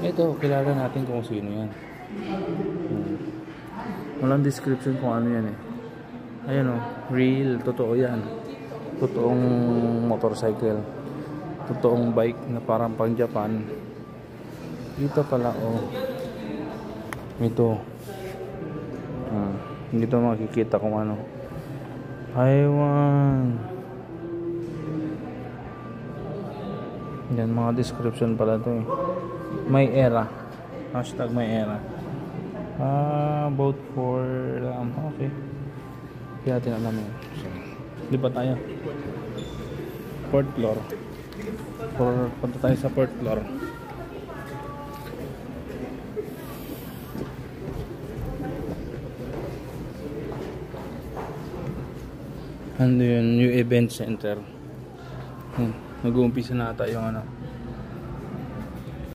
Ito, kilala natin kung sino yan. Walang description kung ano yan eh. Ayan o, real, totoo yan. Totoong motorcycle. Totoong bike na parang pang Japan. Dito pala o. Ito. Dito makikita kung ano. Taiwan. Yan, mga description pala to eh. May era. Hashtag may era. About for okay. Kaya natin alam yun. So, lipat tayo. Fourth floor. Punta tayo sa fourth floor. Ano yun? New event center. Nag-uumpisa na ata yung ano.